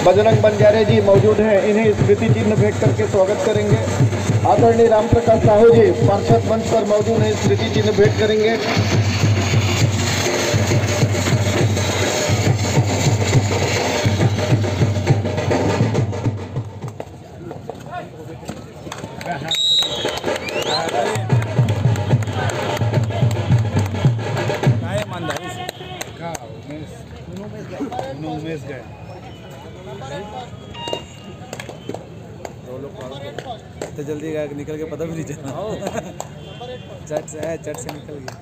बजरंग बंजारे जी मौजूद हैं, इन्हें स्मृति चिन्ह भेंट करके स्वागत करेंगे। आदरणीय राम प्रकाश साहू जी पार्षद मंच पर मौजूद हैं, स्मृति चिन्ह भेंट करेंगे। तो जल्दी निकल के पता भी नहीं चला। चट से निकल गया।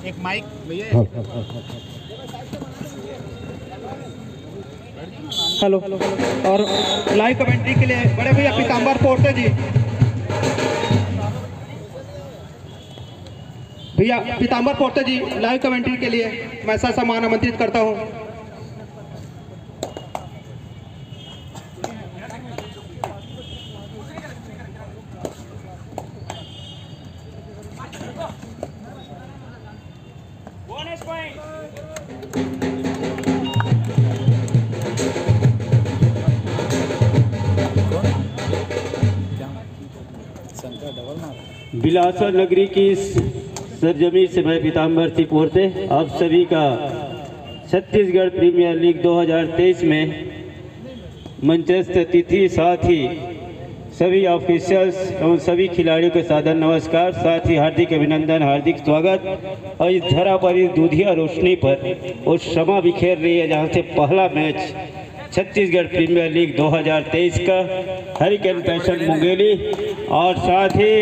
एक माइक भैया। हेलो। और लाइव कमेंट्री के लिए बड़े भैया पीताम्बर पोर्टे जी, भैया पीताम्बर पोर्टे जी लाइव कमेंट्री के लिए मैं सम्मान आमंत्रित करता हूं। बिलासपुर नगरी की सरजमी से मैं पीताम्बर सिंह पोर्ते आप सभी का छत्तीसगढ़ प्रीमियर लीग 2023 में मंचस्थ अतिथि, साथ ही सभी ऑफिशियल्स एवं सभी खिलाड़ियों के सादर नमस्कार, साथ ही हार्दिक अभिनंदन, हार्दिक स्वागत। और इस धरा पर, इस दूधिया रोशनी पर उस क्षमा बिखेर रही है जहां से पहला मैच छत्तीसगढ़ प्रीमियर लीग 2023 का हरिकेन पैशन मुंगेली और साथ ही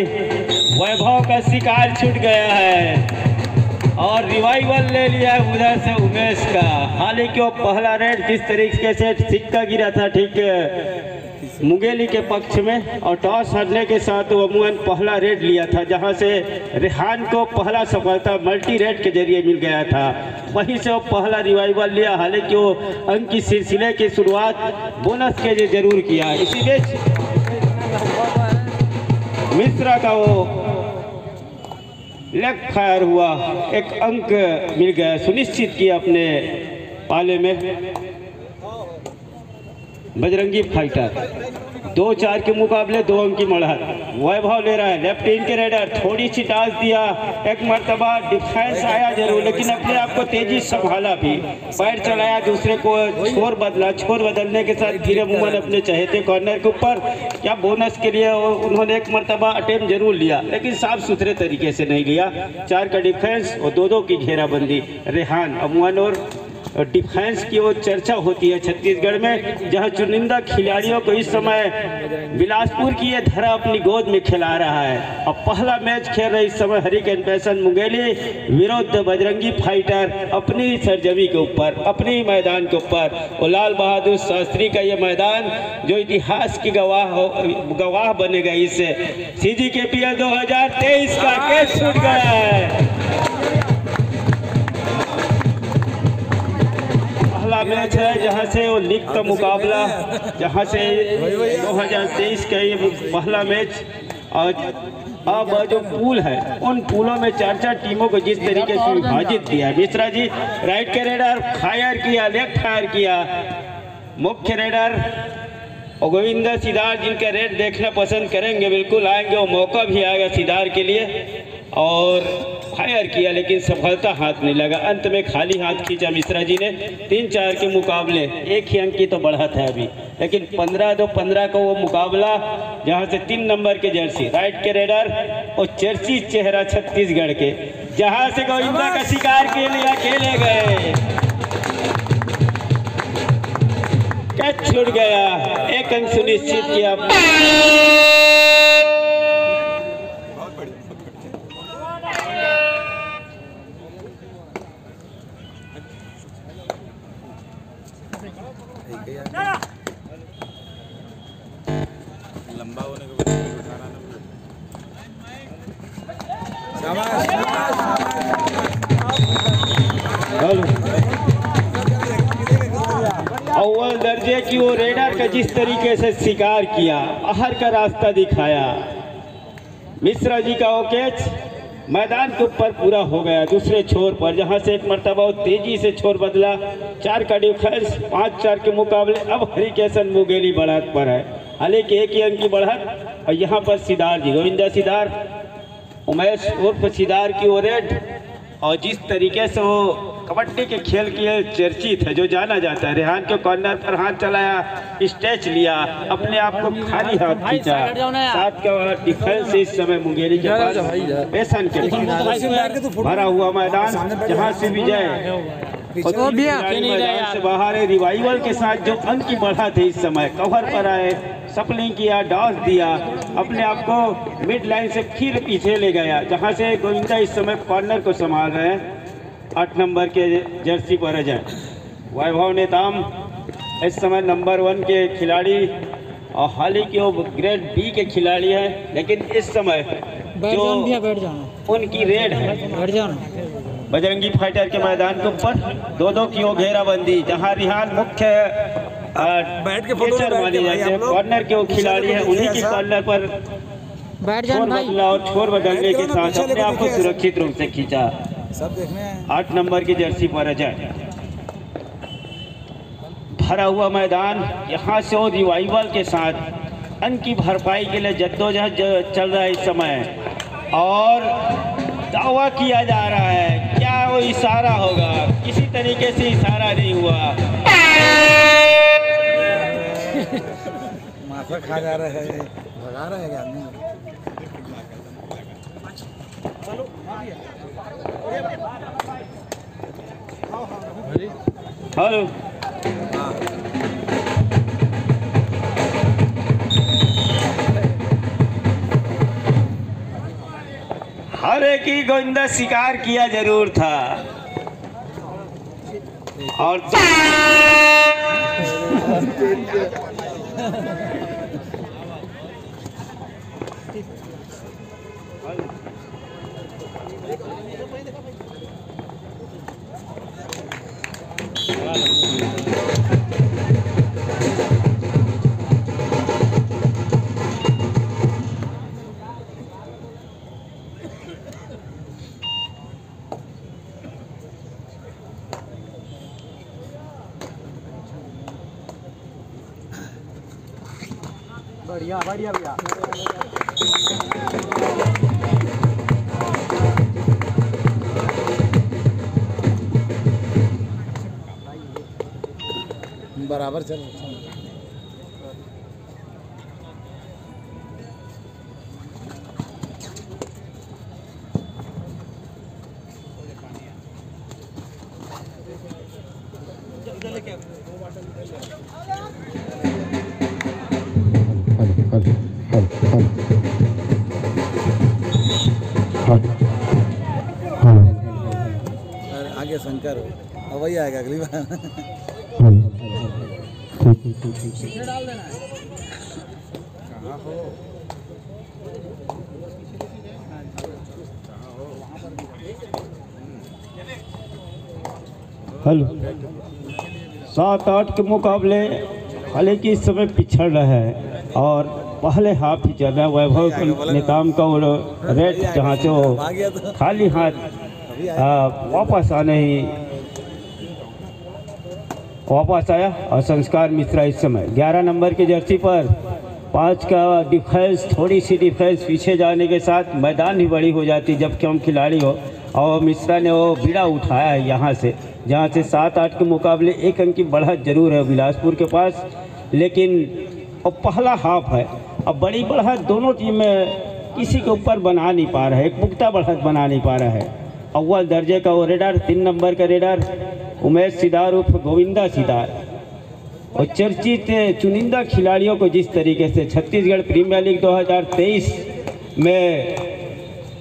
वैभव का शिकार छूट गया है और रिवाइवल ले लिया है उधर से उमेश का। हालांकि वो पहला रेड जिस तरीके से सिक्का गिरा था ठीक मुंगेली के पक्ष में और टॉस हारने के साथ वो अमूमन पहला रेड लिया था, जहां से रेहान को पहला सफलता मल्टी रेड के जरिए मिल गया था, वहीं से वो पहला रिवाइवल लिया। हालांकि वो अंक की सिलसिले की शुरुआत बोनस के लिए जरूर किया। इसी बीच मिश्रा का वो लेग फायर हुआ, एक अंक मिल गया, सुनिश्चित किया अपने पाले में बजरंगी फाइटर। 2-4 के मुकाबले 2 अंक की बढ़त वैभव ले रहा है। लेफ्ट इन के रेडर थोड़ी सी टास दिया, एक मरतबा डिफेंस आया जरूर, लेकिन अपने आप को तेजी संभाला भी, पैर चलाया, दूसरे को छोर बदला, छोर बदलने के साथ धीरे मुमन अपने चहेते कॉर्नर के ऊपर या बोनस के लिए उन्होंने एक मरतबा अटेम्प्ट जरूर लिया, लेकिन साफ सुथरे तरीके से नहीं लिया। 4 का डिफेंस और 2-2 की घेराबंदी। रेहान अमूमन और डिफेंस की वो चर्चा होती है छत्तीसगढ़ में, जहां चुनिंदा खिलाड़ियों को इस समय बिलासपुर की ये धरा अपनी गोद में खिला रहा है। अब पहला मैच खेल रहे इस समय हरिकेन पैशन मुंगेली विरुद्ध बजरंगी फाइटर अपनी सरजमी के ऊपर, अपनी मैदान के ऊपर। और लाल बहादुर शास्त्री का ये मैदान जो इतिहास की गवाह बनेगा इस CGKPL 2023 का केस छूट गया है। मैच है जहां से वो लीग का मुकाबला, जहां से 2023 का ये पहला मैच। और अब जो पूल है उन पूलों में 4-4 टीमों को जिस तरीके से विभाजित किया है। मिश्रा जी राइट के रेडर फायर किया, लेफ्ट फायर किया, मुख्य रेडर और गोविंदा सिदार जिनका रेड देखना पसंद करेंगे, बिल्कुल आएंगे, वो मौका भी आएगा सिदार के लिए। और फायर किया लेकिन सफलता हाथ नहीं लगा, अंत में खाली हाथ खींचा मिश्रा जी ने। 3-4 के मुकाबले 1 ही अंक की तो बढ़त है अभी, लेकिन 15-15 का वो मुकाबला जहां से 3 नंबर के जर्सी राइट के रेडर और चर्ची चेहरा छत्तीसगढ़ के, जहां से गोविंदा का शिकार के लिए अकेले गए, कैच छूट गया, 1 अंक सुनिश्चित किया। लंबा होने के बाद अव्वल दर्जे की वो रेडर का जिस तरीके से शिकार किया, बाहर का रास्ता दिखाया, मिश्रा जी का वो कैच मैदान के ऊपर पूरा हो गया। दूसरे छोर पर जहां से एक मर्तबा तेजी से छोर बदला, 4 का डिफेंस 5-4 के मुकाबले अब हरिकेशन मुगेली बढ़त पर है, हालांकि एक ही अंक की बढ़त। और यहाँ पर सिदार जी, गोविंदा सिदार, उमेश उर्फ सिदार की वो रेड, और जिस तरीके से वो कबड्डी के खेल के चर्चित है, जो जाना जाता है, रेहान के कॉर्नर पर हाथ चलाया, स्टेच लिया, अपने आप को खाली हाथ खींचा। 7 का डिफेंस इस समय मुंगेरी के पास पेशन के पास भरा हुआ मैदान, जहां से विजय मैदान से बाहर है। रिवाइवल के साथ जो अंक की बढ़ा थे, इस समय कवर पर आए, सपलिंग किया, डॉस दिया, अपने आप को मिड लाइन से फिर पीछे ले गया, जहां से गोविंदा इस समय कॉर्नर को संभाल रहे हैं। 8 नंबर के जर्सी पर अजय वैभव नेताम इस समय नंबर 1 के खिलाड़ी, और हालांकि वो ग्रेड बी के खिलाड़ी हैं, लेकिन इस समय जो उनकी रेड है बजरंगी फाइटर के मैदान के ऊपर 2-2 की वो घेराबंदी, जहां रिहान मुख्य कैचर माने जाते हैं, कॉर्नर के वो खिलाड़ी हैं, उन्हीं की कॉर्नर पर छोर बदला और छोर बदलने के साथ अपने आप को सुरक्षित रूप से खींचा। 8 नंबर की जर्सी पर अजय, भरा हुआ मैदान, यहाँ से वो रिवाइवल के साथ अंक की भरपाई के लिए जद्दोजहद चल रहा है इस समय, और दावा किया जा रहा है क्या वो इशारा होगा, किसी तरीके से इशारा नहीं हुआ। माथा खा जा रहा है, भगा रहा है क्या आदमी। हेलो, हर एक ही गोविंदा शिकार किया जरूर था, और बढ़िया बढ़िया भैया। बराबर चल। आगे शंकर हो, वही आएगा अगली बार। डाल देना है। कहाँ हो? हेलो, 7-8 के मुकाबले हालांकि इस समय पिछड़ रहा है, और पहले हाफ ही चल रहा है। वैभव नेताम का वो रेड, जहाँ से वो खाली हाथ वापस आने ही वापस आया, और संस्कार मिश्रा इस समय 11 नंबर की जर्सी पर 5 का डिफेंस, थोड़ी सी डिफेंस पीछे जाने के साथ मैदान ही बड़ी हो जाती जबकि हम खिलाड़ी हो, और मिश्रा ने वो बीड़ा उठाया है यहाँ से, जहाँ से 7-8 के मुकाबले 1 अंक की बढ़त जरूर है बिलासपुर के पास, लेकिन अब पहला हाफ है। अब बड़ी बढ़त दोनों टीम में किसी के ऊपर बना नहीं पा रहा है, एक पुख्ता बढ़त बना नहीं पा रहा है। अव्वल दर्जे का वो रेडर, 3 नंबर का रेडर उमेश सिदार उर्फ गोविंदा सिदार, और चर्चित चुनिंदा खिलाड़ियों को जिस तरीके से छत्तीसगढ़ प्रीमियर लीग 2023 में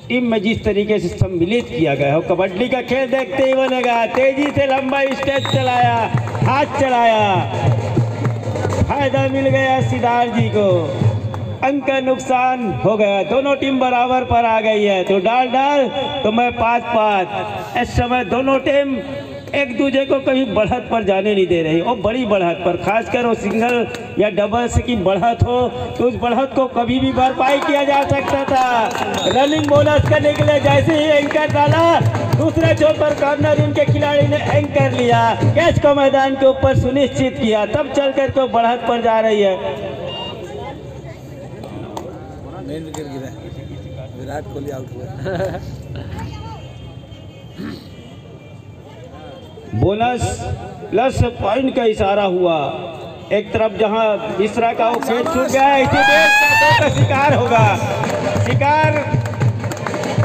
टीम में जिस तरीके से सम्मिलित किया गया हो, कबड्डी का खेल देखते ही बनेगा। तेजी से लंबा स्टेप चलाया, हाथ चलाया, फायदा मिल गया सिदार जी को। अंक का नुकसान हो गया। दोनों टीम बराबर पर आ गई है, तो डाल तो मैं 5-5। इस समय दोनों टीम एक दूसरे को कभी बढ़त पर जाने नहीं दे रही। और बड़ी बढ़त पर, खासकर वो सिंगल या डबल्स की बढ़त हो तो उस बढ़त को कभी भी भरपाई किया जा सकता था। रनिंग बोनस करने के लिए जैसे ही एंकर डाला, दूसरे छोर पर कॉर्नर इनके खिलाड़ी ने एंकर लिया, कैच को मैदान के ऊपर सुनिश्चित किया, तब चल कर के बढ़त पर जा रही है। मेन विकेट गिरा, विराट कोहली आउट हुआ। बोनस प्लस पॉइंट का इशारा हुआ। एक तरफ जहां मिश्रा का वो खेल छूट गया है, इसी देश का शिकार होगा, शिकार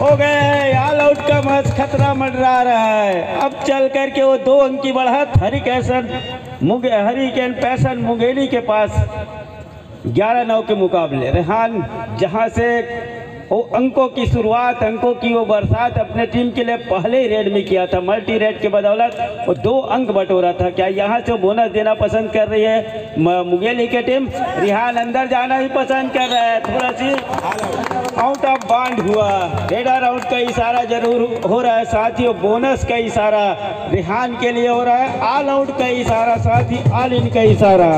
हो गए हैं। ऑल आउट का मैच खतरा मंडरा रहा है। अब चल करके वो 2 अंक की बढ़त हरिकेन पैसन मुंगेली के पास 11-9 के मुकाबले। रेहान जहां से वो अंकों की शुरुआत, अंकों की वो बरसात अपने टीम के लिए पहले ही रेड में किया था। मल्टी रेड के बदौलत वो 2 अंक बटोरा था। क्या यहाँ से बोनस देना पसंद कर रही है मुंगेली की टीम? रेहान अंदर जाना ही पसंद कर रहा है। थोड़ा सी आउट ऑफ बाउंड हुआ, रेडर आउट का इशारा जरूर हो रहा है, साथ ही वो बोनस का इशारा रेहान के लिए हो रहा है, ऑल आउट का इशारा, साथ ही ऑल इन का इशारा।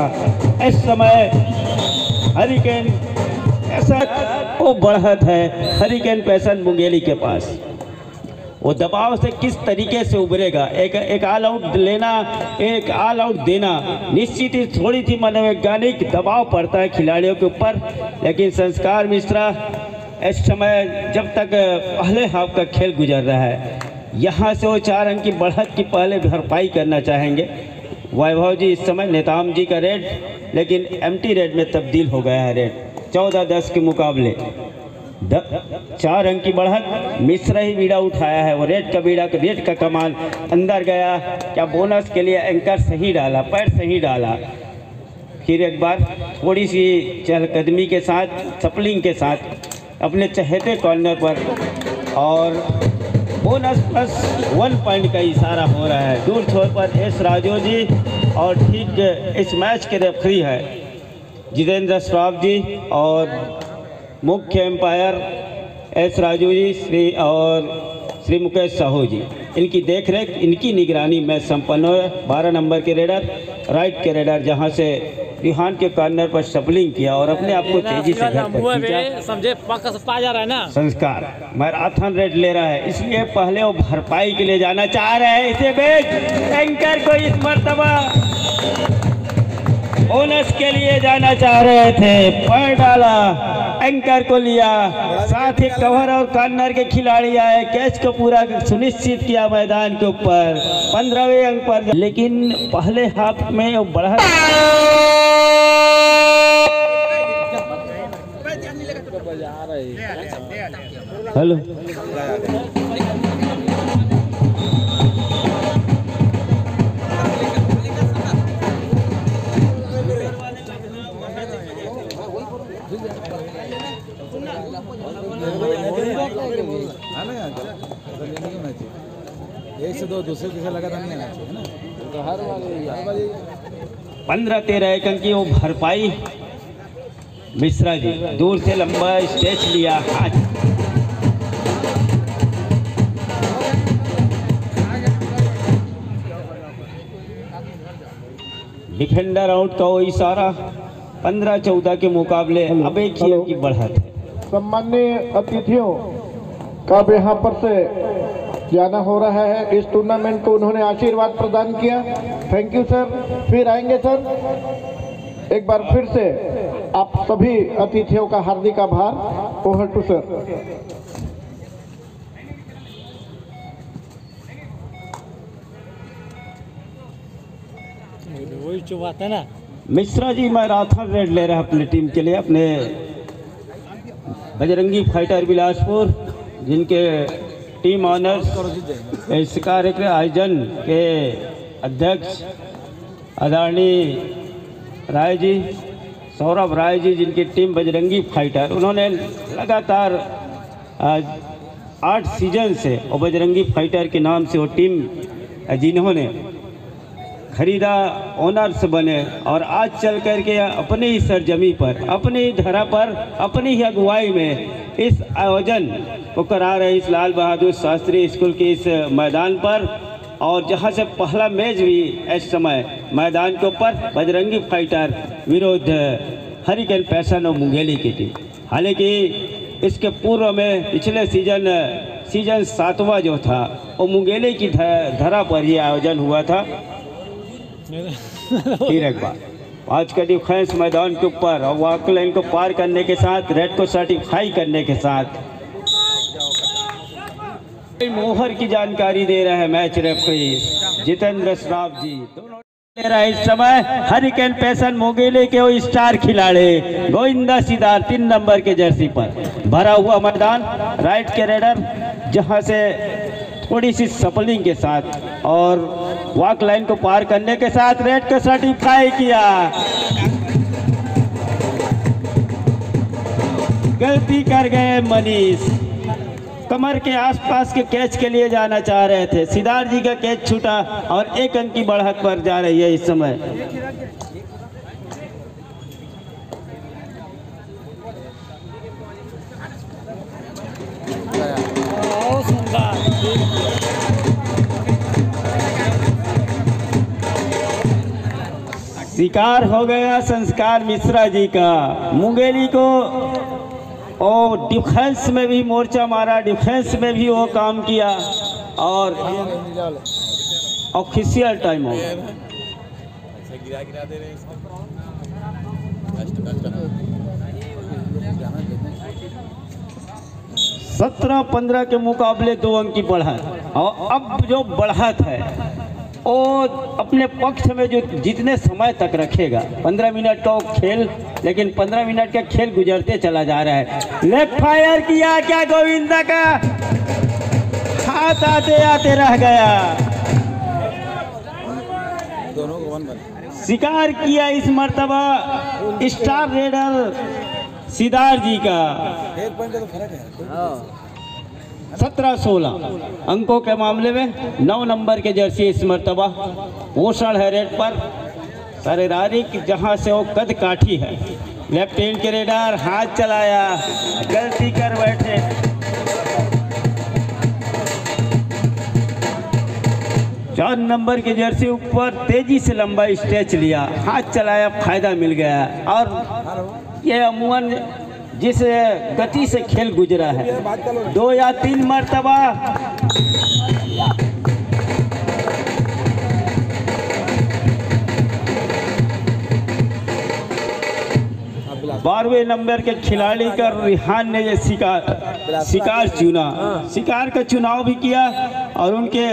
इस समय हरिकेन ऐसा वो बढ़त है हरिकेन पैसन मुंगेली के पास। वो दबाव से किस तरीके से उभरेगा? एक ऑल आउट लेना, एक ऑल आउट देना निश्चित ही थोड़ी सी मनोवैज्ञानिक दबाव पड़ता है खिलाड़ियों के ऊपर, लेकिन संस्कार मिश्रा इस समय जब तक पहले हाफ का खेल गुजर रहा है, यहाँ से वो 4 अंक की बढ़त की पहले भरपाई करना चाहेंगे। वैभव जी इस समय नेताम जी का रेड, लेकिन एम्प्टी रेड में तब्दील हो गया है। रेड 14-10 के मुकाबले 4 अंक की बढ़त। मिश्रा ही बीड़ा उठाया है, वो रेड का बीड़ा, रेड का कमान अंदर गया। क्या बोनस के लिए एंकर सही डाला, पैर सही डाला। फिर एक बार थोड़ी सी चहलकदमी के साथ, सपलिंग के साथ अपने चहेते कॉर्नर पर, और बोनस प्लस 1 पॉइंट का इशारा हो रहा है। दूर छोर पर एस राजू जी, और ठीक इस मैच के रेफरी है जितेंद्र श्रॉफ जी, और मुख्य एम्पायर एस राजू जी और श्री मुकेश साहू जी। इनकी देखरेख, इनकी निगरानी में संपन्न हो। 12 नंबर के रेडर, राइट के रेडर, जहां से रिहान के कॉर्नर पर शफलिंग किया और अपने आप को तेजी से घर पर खींचा। समझे पक्का पा जा रहा है ना। संस्कार मैराथन रेड ले रहा है, इसलिए पहले वो भरपाई के लिए जाना चाह रहे हैं। इसे बेच एंकर को इस मर्तबा बोनस के लिए जाना चाह रहे थे, पैर डाला, एंकर को लिया, साथ ही कवर और कॉर्नर के खिलाड़ी आए, कैच को पूरा सुनिश्चित किया मैदान के ऊपर 15वें अंक पर। लेकिन पहले हाफ में वो बढ़ा हेलो एक से 2 दूसरे किसे लगा नहीं आना चाहिए ना, तो हर वाले 15-13 अंक की वो भरपाई। मिश्रा जी दूर से लंबा स्टेच लिया, हाथ डिफेंडर आउट का वो इशारा। 15-14 के मुकाबले अब एक ही अंक की बढ़त है। सम्माननीय अतिथियों का अब यहाँ पर से जाना हो रहा है। इस टूर्नामेंट को उन्होंने आशीर्वाद प्रदान किया। Thank you sir. फिर आएंगे सर। एक बार फिर से आप सभी अतिथियों का हार्दिक आभार। Over to sir. वही जो बात है ना। मिश्रा जी मैराथन रेड ले रहे हैं अपनी टीम के लिए, अपने बजरंगी फाइटर बिलासपुर, जिनके टीम ऑनर्स इस कार्य के आयोजन के अध्यक्ष आदरणीय राय जी, सौरभ राय जी, जिनकी टीम बजरंगी फाइटर, उन्होंने लगातार 8 सीजन से और बजरंगी फाइटर के नाम से वो टीम जिन्होंने खरीदा, ओनर्स बने और आज चल कर के अपनी ही सरजमी पर, अपनी ही धरा पर, अपनी ही अगुवाई में इस आयोजन को करा रहे इस लाल बहादुर शास्त्री स्कूल के इस मैदान पर, और जहां से पहला मैच भी इस समय मैदान के ऊपर बजरंगी फाइटर विरुद्ध हरिकेन पैशन और मुंगेली की टीम। हालांकि इसके पूर्व में पिछले सीजन 7वां जो था वो मुंगेली की धरा पर ही आयोजन हुआ था। फिर एक बार आज का डिफेंस मैदान के ऊपर और वॉक लाइन को पार करने के साथ, रेड को सर्टिफाई करने के साथ मोहर की जानकारी दे रहे हैं मैच रेफरी जितेंद्र श्राफ जी। दोनों दे रहा है इस समय हरिकेन पैशन मुंगेली के वो स्टार खिलाड़ी गोविंदा सिदार 3 नंबर के जर्सी पर भरा हुआ मैदान, राइट के रेडर जहां से थोड़ी सी सपलिंग के साथ और वॉक लाइन को पार करने के साथ रेड को सर्टिफाई किया। गलती कर गए मनीष, कमर के आसपास के कैच के लिए जाना चाह रहे थे, सिदार जी का कैच छूटा और 1 अंक की बढ़त पर जा रही है इस समय। शिकार हो गया संस्कार मिश्रा जी का। मुंगेली को और डिफेंस में भी मोर्चा मारा, डिफेंस में भी वो काम किया और ऑफिशियल टाइम हो गया। 17-15 के मुकाबले 2 अंक की बढ़त, और अब जो बढ़त है वो अपने पक्ष में जो जितने समय तक रखेगा, 15 मिनट का वो खेल, लेकिन 15 मिनट का खेल गुजरते चला जा रहा है। लेफ्ट फायर किया क्या गोविंदा का, हाथ आते आते रह गया। शिकार किया इस मर्तबा स्टार रेडर सिदार जी का। 17-16 अंकों के मामले में 9 नंबर के जर्सी इस मर्तबा पोषण है रेड पर, शारीरिक जहां से वो कद काठी है। लेफ्ट हैंड के रेडर हाथ चलाया, गलती कर बैठे। चार नंबर के जर्सी ऊपर तेजी से लंबा स्ट्रेच लिया, हाथ चलाया, फायदा मिल गया। और ये अमूमन जिस गति से खेल गुजरा है, 2 या 3 मर्तबा बारहवें नंबर के खिलाड़ी का रिहान ने ये शिकार चुना, शिकार का चुनाव भी किया और उनके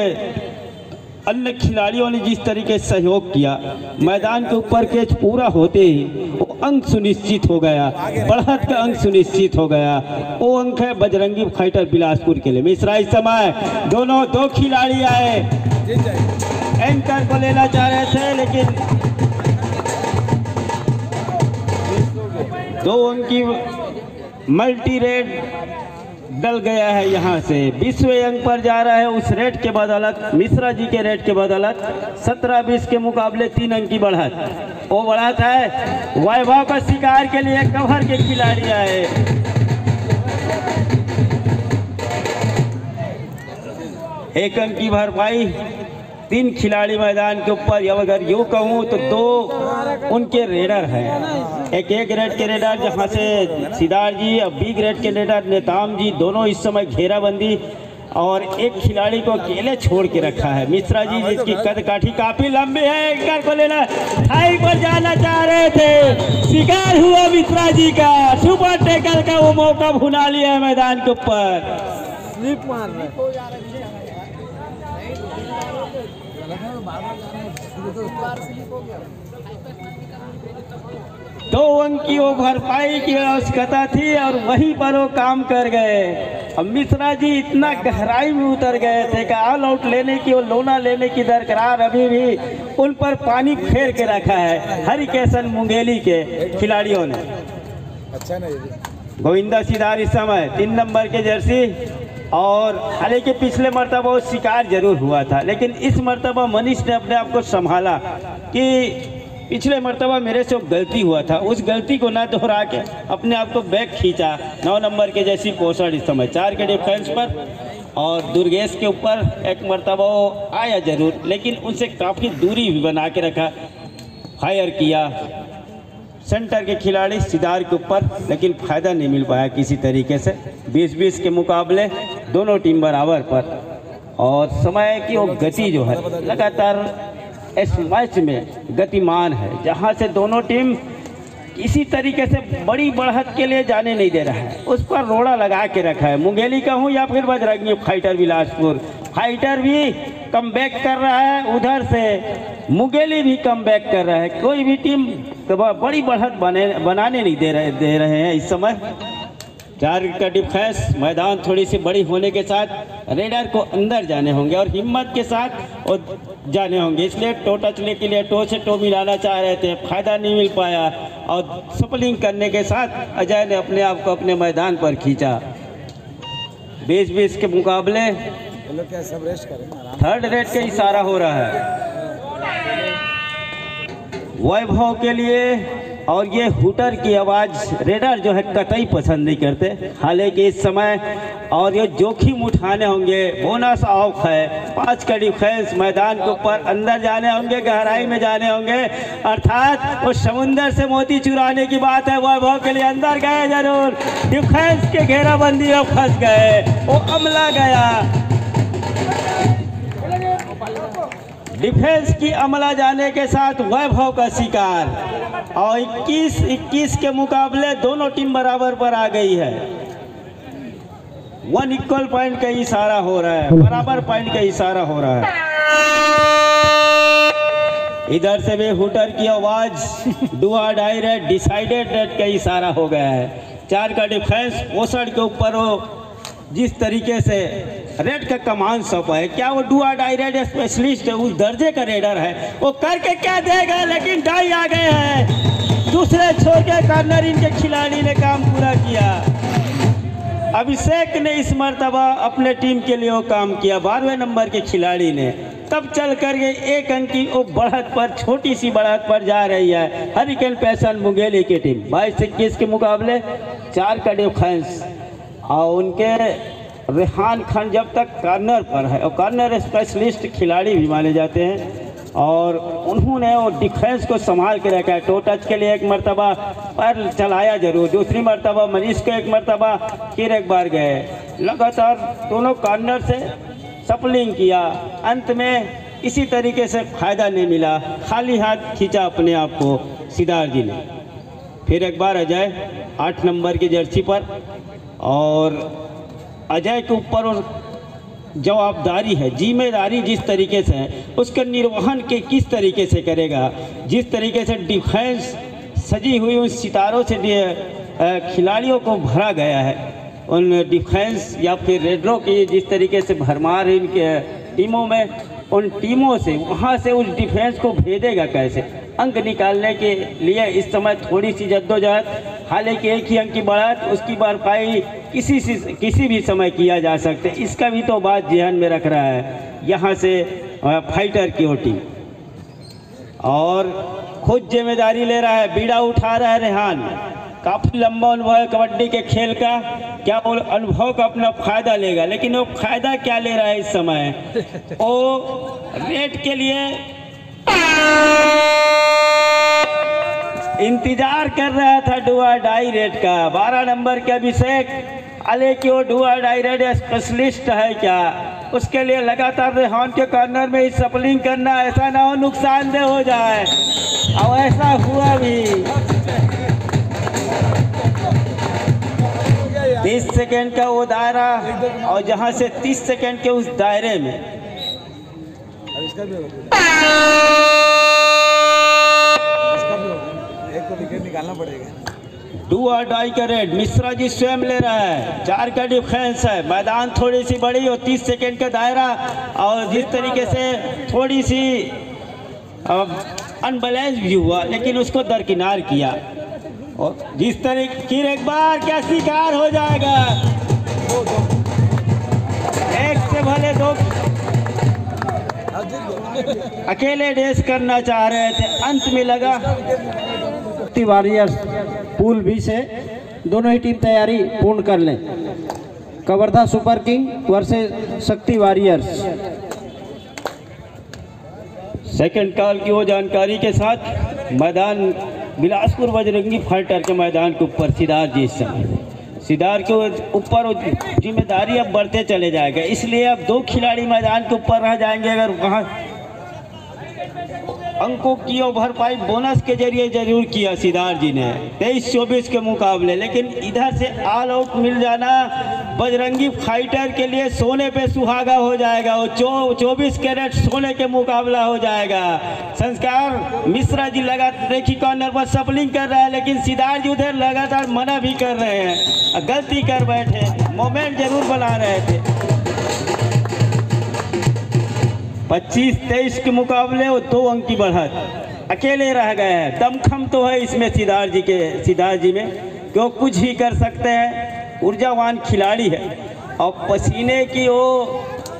अन्य खिलाड़ियों ने जिस तरीके से सहयोग किया, मैदान के ऊपर कैच पूरा होते ही वो अंक सुनिश्चित हो गया, बढ़त का अंक सुनिश्चित हो गया। वो अंक है बजरंगी फाइटर बिलासपुर के लिए। मिश्रा इस समय दोनों 2 खिलाड़ी आए, एंकर को लेना चाह रहे थे लेकिन 2 अंक की मल्टी रेड डल गया है। यहाँ से 20वें अंक पर जा रहा है उस रेड के बदौलत, मिश्रा जी के रेड के बदौलत 17-20 के मुकाबले 3 अंक की बढ़त। वो बढ़त है वैभव का शिकार के लिए कवर के खिलाड़ी आए। एक अंक की भरपाई, 3 खिलाड़ी मैदान के ऊपर। अगर यूँ कहूँ तो 2 उनके रेडर हैं, एक रेड के रेडर जहाँ से सिदार जी और बी ग्रेड के रेडर नेताम जी दोनों इस समय घेराबंदी, और एक खिलाड़ी को अकेले छोड़ के रखा है मिश्रा जी, जिसकी कद काठी काफी लंबी है। एंकर को लेना, हाई पर जाना चाह रहे थे, शिकार हुआ मिश्रा जी का। सुपर टेकल का वो मौका भुना लिया है मैदान के ऊपर। स्लिप मार रहा है। 2 अंक की वो भरपाई की आवश्यकता थी और वहीं पर वो काम कर गए। अब मिश्रा जी इतना गहराई में उतर गए थे कि ऑल आउट लेने की और लोना लेने की दरकरार अभी भी उन पर पानी फेर के रखा है हरिकेशन मुंगेली के खिलाड़ियों ने। अच्छा नहीं गोविंदा सिदार इस समय 3 नंबर के जर्सी और हालांकि पिछले मर्तबा वो शिकार जरूर हुआ था, लेकिन इस मर्तबा मनीष ने अपने आप को संभाला कि पिछले मर्तबा मेरे से गलती हुआ था, उस गलती को ना दोहरा के अपने आप को बैक खींचा। 9 नंबर के जैसी पोषण इस समय 4 के डिफेंस पर, और दुर्गेश के ऊपर एक मर्तबा वो आया जरूर, लेकिन उनसे काफ़ी दूरी भी बना के रखा। फायर किया सेंटर के खिलाड़ी सिदार के ऊपर, लेकिन फ़ायदा नहीं मिल पाया किसी तरीके से। 20-20 के मुकाबले दोनों टीम बराबर पर, और समय की वो गति जो है लगातार इस मैच में गतिमान है, जहां से दोनों टीम किसी तरीके से बड़ी बढ़त के लिए जाने नहीं दे रहा है, उस पर रोड़ा लगा के रखा है। मुंगेली का हूँ या फिर बजरंगी फाइटर बिलासपुर, फाइटर भी कम बैक कर रहा है, उधर से मुंगेली भी कम बैक कर रहा है। कोई भी टीम बड़ी बढ़त बनाने नहीं दे रहे हैं इस समय। 4 का डिफेंस, मैदान थोड़ी सी बड़ी होने के साथ रेडर को अंदर जाने होंगे और हिम्मत के साथ और जाने होंगे, इसलिए टो टचने के लिए टो से टो मिलाना चाह रहे थे, फ़ायदा नहीं मिल पाया, और सपलिंग करने के साथ अजय ने अपने आप को अपने मैदान पर खींचा। 20-20 के मुकाबले थर्ड रेड का इशारा हो रहा है वैभव के लिए, और ये हुटर की आवाज़ रेडर जो है कतई पसंद नहीं करते। हालांकि इस समय और ये जोखिम उठाने होंगे, बोनस ऑफ है, 5 का डिफेंस, मैदान के ऊपर अंदर जाने होंगे, गहराई में जाने होंगे, अर्थात वो समुंदर से मोती चुराने की बात है। वैभव के लिए अंदर गए जरूर, डिफेंस के घेराबंदी में फंस गए, वो अमला गया, डिफेंस की अमला जाने के साथ वैभव का शिकार, और 21-21 के मुकाबले दोनों टीम बराबर पर आ गई है। 1 इक्वल पॉइंट का इशारा हो रहा है, बराबर पॉइंट का इशारा हो रहा है। इधर से भी हुटर की आवाज, डू और डाई रेड, डिसाइडेड रेड का इशारा हो गया है। 4 का डिफेंस, पोषण के ऊपर वो जिस तरीके से रेड का कमान सौंपा है, क्या वो डू और डाई रेड स्पेशलिस्ट है, उस दर्जे का रेडर है, वो करके क्या देगा, लेकिन डाई आ गए हैं। दूसरे छोर के कॉर्नर इनके खिलाड़ी ने काम पूरा किया। अभिषेक ने इस मर्तबा अपने टीम के लिए वो काम किया, 12वें नंबर के खिलाड़ी ने, तब चल कर के 1 अंक की वो बढ़त पर, छोटी सी बढ़त पर जा रही है हरिकेन पैशन मुंगेली की टीम। 22-21 के मुकाबले 4 का डिफेंस, और उनके रेहान खान जब तक कॉर्नर पर है, और कॉर्नर स्पेशलिस्ट खिलाड़ी भी माने जाते हैं, और उन्होंने वो डिफेंस को संभाल के रखा है। टो टच के लिए 1 मरतबा पर चलाया जरूर, दूसरी मरतबा मनीष को 1 मरतबा, फिर 1 बार गए, लगातार दोनों कॉर्नर से सपलिंग किया। अंत में इसी तरीके से फ़ायदा नहीं मिला, खाली हाथ खींचा अपने आप को सिदार जी ने। फिर 1 बार अजय 8 नंबर की जर्सी पर, और अजय के ऊपर और जवाबदारी है, जिम्मेदारी जिस तरीके से है, उसके निर्वहन के किस तरीके से करेगा। जिस तरीके से डिफेंस सजी हुई उन सितारों से खिलाड़ियों को भरा गया है, उन डिफेंस या फिर रेडरों की जिस तरीके से भरमार इनके टीमों में, उन टीमों से वहाँ से उस डिफेंस को भेदेगा कैसे। अंक निकालने के लिए इस समय थोड़ी सी जद्दोजहद, हालांकि 1 ही अंक की बढ़त, उसकी भरपाई किसी भी समय किया जा सकते, इसका भी तो बात ध्यान में रख रहा है यहाँ से फाइटर की टीम, और खुद जिम्मेदारी ले रहा है, बीड़ा उठा रहा है रेहान। काफ़ी लंबा अनुभव है कबड्डी के खेल का, क्या वो अनुभव का अपना फ़ायदा लेगा, लेकिन वो फ़ायदा क्या ले रहा है इस समय, वो रेड के लिए इंतजार कर रहा था डू और डाई रेड का। 12 नंबर के अभिषेक, अले कि वो डू और डाई रेड स्पेशलिस्ट है क्या, उसके लिए लगातार रेहान के कॉर्नर में ही सपलिंग करना, ऐसा ना हो नुकसानदेह हो जाए, और ऐसा हुआ भी। 30 सेकेंड का वो दायरा, और जहां से 30 सेकेंड के उस दायरे में एक को विकेट निकालना पड़ेगा। डू और डाई का रेड मिश्रा जी स्वयं ले रहा है। 4 का डिफेंस है, मैदान थोड़ी सी बड़ी और 30 सेकेंड का दायरा, और जिस तरीके से थोड़ी सी अनबैलेंस भी हुआ, लेकिन उसको दरकिनार किया, और जिस तरीके फिर 1 बार क्या शिकार हो जाएगा। अकेले रेस करना चाह रहे थे, अंत में लगा वॉरियर्स पूल बी से दोनों ही टीम तैयारी पूर्ण कर लें। कवर्धा सुपर किंग वर्सेस शक्ति वॉरियर्स। सेकंड कॉल की वो जानकारी के साथ मैदान बिलासपुर बजरंगी फाइटर के मैदान के ऊपर सिद्धार्थ जी इस समय सिद्धार्थ के ऊपर जिम्मेदारी अब बढ़ते चले जाएगा, इसलिए अब 2 खिलाड़ी मैदान के ऊपर रह जाएंगे। अगर वहाँ अंकों की भरपाई बोनस के जरिए जरूर किया सिद्धार्थ जी ने 23-24 के मुकाबले, लेकिन इधर से ऑल आउट मिल जाना बजरंगी फाइटर के लिए सोने पे सुहागा हो जाएगा। वो 24 कैरेट सोने के मुकाबला हो जाएगा। संस्कार मिश्रा जी लगातार देखी कॉर्नर पर सपलिंग कर रहा है, लेकिन सिद्धार्थ जी उधर लगातार मना भी कर रहे हैं, गलती कर बैठे, मोमेंट जरूर बना रहे थे। 25-23 के मुकाबले वो 2 अंक की बढ़त, अकेले रह गए हैं। दमखम तो है इसमें सिद्धार्थ जी में, क्यों कुछ भी कर सकते हैं, ऊर्जावान खिलाड़ी है। और पसीने की वो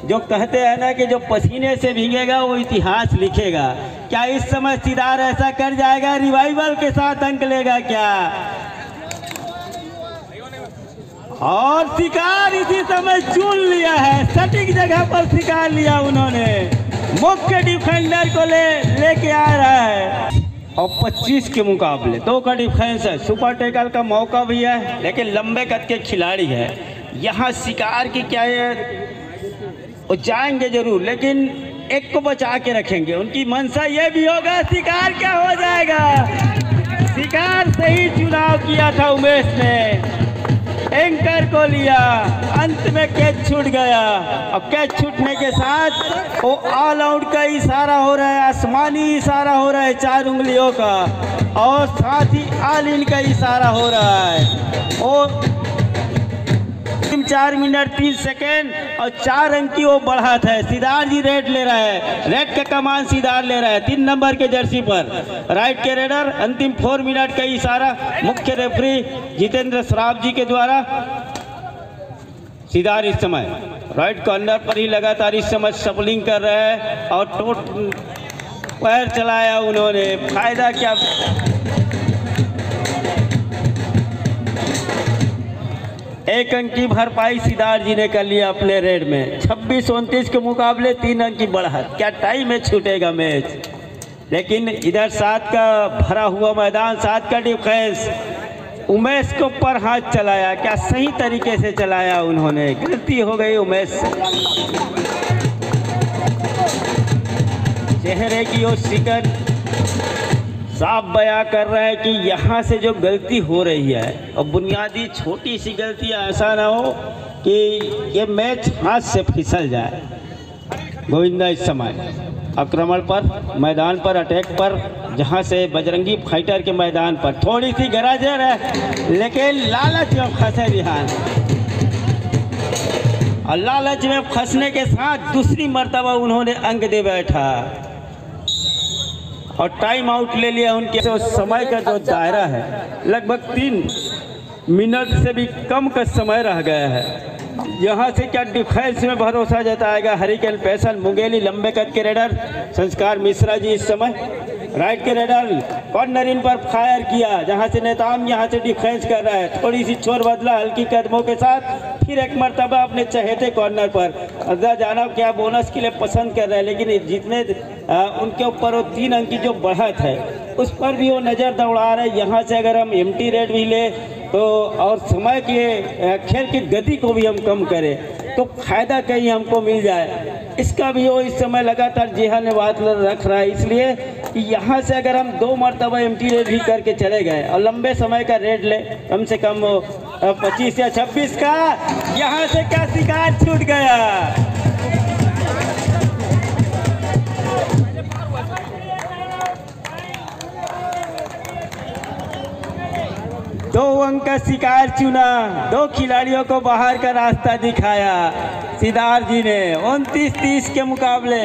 जो कहते हैं ना कि जो पसीने से भीगेगा वो इतिहास लिखेगा। क्या इस समय सिद्धार्थ ऐसा कर जाएगा, रिवाइवल के साथ अंक लेगा क्या? और शिकार इसी समय चुन लिया है, सटीक जगह पर शिकार लिया उन्होंने, मुख्य डिफेंडर को लेके आ रहा है। और 25 के मुकाबले 2 का डिफेंस है, सुपर टैकल का मौका भी है, लेकिन लंबे कद के खिलाड़ी है। यहाँ शिकार की क्या है, वो जाएंगे जरूर, लेकिन एक को बचा के रखेंगे। उनकी मंशा ये भी होगा शिकार क्या हो जाएगा। शिकार सही चुनाव किया था उमेश ने, एंकर को लिया, अंत में कैच छूट गया। और कैच छूटने के साथ वो ऑल आउट का इशारा हो रहा है, आसमानी इशारा हो रहा है 4 उंगलियों का, और साथ ही ऑल इन का इशारा हो रहा है। और 4 मिनट 3 सेकेंड और 4 अंक की वो बढ़त है। सिद्धार्थ जी रेड ले रहा है, रेड का कमान सिद्धार्थ ले रहा है 3 नंबर के जर्सी पर। राइट के रेडर अंतिम 4 मिनट का इशारा मुख्य रेफरी जितेंद्र श्राफ जी के द्वारा। सिद्धार्थ इस समय राइट कॉर्नर पर ही लगातार इस समय शफलिंग कर रहे हैं, और पैर चलाया उन्होंने, फायदा क्या। एक अंक की भरपाई सिद्धार्थ जी ने कर लिया अपने रेड में। 26-29 के मुकाबले 3 अंक की बढ़त। क्या टाइम में छूटेगा मैच, लेकिन इधर 7 का भरा हुआ मैदान, 7 का डिफेंस, उमेश को ऊपर हाथ चलाया, क्या सही तरीके से चलाया उन्होंने, गलती हो गई उमेश से। चेहरे की वो शिकन साफ बयां कर रहा है कि यहाँ से जो गलती हो रही है, और बुनियादी छोटी सी गलती, ऐसा ना हो कि ये मैच हाथ से फिसल जाए। गोविंदा इस समय आक्रमण पर, मैदान पर, अटैक पर, जहाँ से बजरंगी फाइटर के मैदान पर थोड़ी सी गरजर है, लेकिन लालच में फंसे रिहान, और लालच में फंसने के साथ दूसरी मर्तबा उन्होंने अंक दे बैठा और टाइम आउट ले लिया उनके। तो समय का जो दायरा है लगभग 3 मिनट से भी कम का समय रह गया है। यहाँ से क्या डिफेंस में भरोसा जताएगा हरिकेन पैसल मुंगेली, लंबे कद के रेडर संस्कार मिश्रा जी इस समय राइट के रेडर कॉर्नर इन पर फायर किया, जहाँ से नेताम यहाँ से डिफेंस कर रहा है। थोड़ी सी छोर बदला हल्की कदमों के साथ, फिर एक मरतबा अपने चहेते कॉर्नर पर। अदा जाना क्या बोनस के लिए पसंद कर रहा है, लेकिन जितने उनके ऊपर वो 3 अंक की जो बढ़त है उस पर भी वो नज़र दौड़ा रहे हैं। यहाँ से अगर हम एम्प्टी रेड भी ले तो, और समय के खेल की गति को भी हम कम करें तो फायदा कहीं हमको मिल जाए, इसका भी वो इस समय लगातार जेहन बात रख रहा है। इसलिए कि यहाँ से अगर हम 2 मरतबा एम्प्टी रेड भी करके चले गए और लंबे समय का रेड ले, कम से कम 25 या 26 का, यहाँ से क्या शिकार छूट गया। दो अंक का शिकार चुना, 2 खिलाड़ियों को बाहर का रास्ता दिखाया सिद्धार्थ जी ने। 29-30 के मुकाबले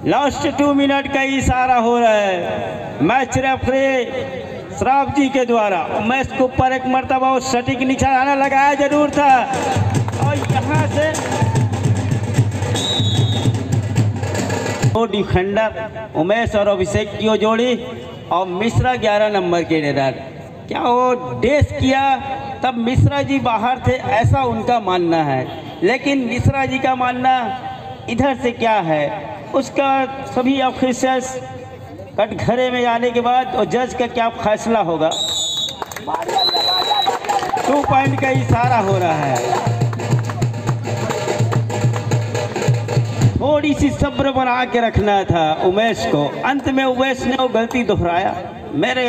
लास्ट 2 मिनट का इशारा हो रहा है मैच रेफरी श्राफ जी के द्वारा। मैच के ऊपर एक मरतबा वो सटीक निशाना लगाया जरूर था, और यहाँ से दो डिफेंडर उमेश और अभिषेक की वो जोड़ी और मिश्रा 11 नंबर के रेडर। क्या वो डेस किया तब मिश्रा जी बाहर थे ऐसा उनका मानना है, लेकिन मिश्रा जी का मानना इधर से क्या है, उसका सभी ऑफिसर्स कटघरे में आने के बाद और जज का क्या फैसला होगा। 2 पॉइंट का इशारा हो रहा है। थोड़ी सी सब्र बना के रखना था उमेश को। अंत में उमेश ने वो गलती दोहराया। मेरे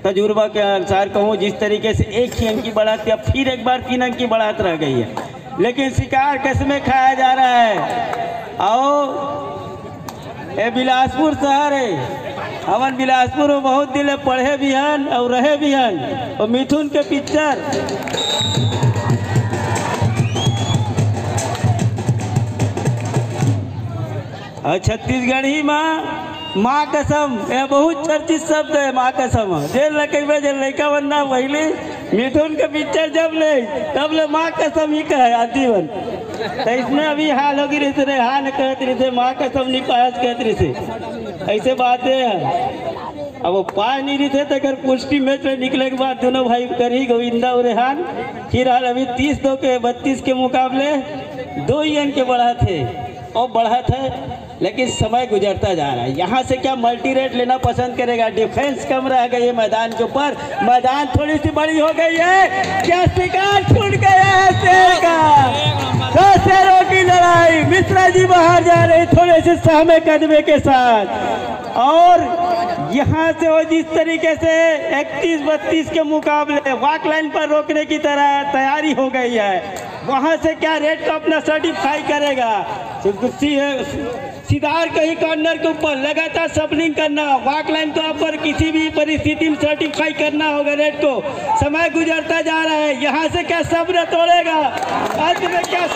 तजुर्बा के अनुसार कहूँ, जिस तरीके से 1 ही अंक की बढ़त अब फिर एक बार 3 अंक की बढ़त रह गई है, लेकिन शिकार किसमें खाया जा रहा है। आओ ये बिलासपुर शहर है, हमन बिलासपुर में बहुत दिल पढ़े भी हन और रहे भी हन। और मिथुन के पिक्चर और छत्तीसगढ़ी माँ कसम, यह बहुत चर्चित शब्द है। माँ कसम जेल लगे जब लड़का बनना पहले मिथुन के पिक्चर जब ले तब ले माँ कसम ही कहे आदि बन। तो इसमें अभी हाल होगी रहते रहे, हाँ न कहते रहते, माँ कसम नहीं पाया कहते रहते, ऐसे बातें हैं। अब वो पाए नहीं रही थे तो अगर पुष्टि मैच में निकले के बाद दोनों भाई करी गोविंदा और रेहान फिर हाल अभी 30-2 के 32 के मुकाबले 2 ही अंक के बढ़ा थे और बढ़ा था, लेकिन समय गुजरता जा रहा है। यहाँ से क्या मल्टी रेट लेना पसंद करेगा। डिफेंस कम रह गई है मैदान के ऊपर, मैदान थोड़ी सी बड़ी हो गई है। क्या शिकार छूट गया है शेर का। 2 शेरों की लड़ाई, मिश्रा जी बाहर जा रहे थोड़े से सहमे कदमे के साथ। और यहाँ से वो जिस तरीके से 31-32 के मुकाबले वॉक लाइन पर रोकने की तरह तैयारी हो गई है, वहाँ से क्या रेट को अपना सर्टिफाई करेगा। सिदार कहीं कॉर्नर के ऊपर लगातार सपलिंग करना, वॉक लाइन को ऊपर किसी भी परिस्थिति में सर्टिफाई करना होगा रेट को। समय गुजरता जा रहा है, यहाँ से क्या सब्र तोड़ेगा, अंत में क्या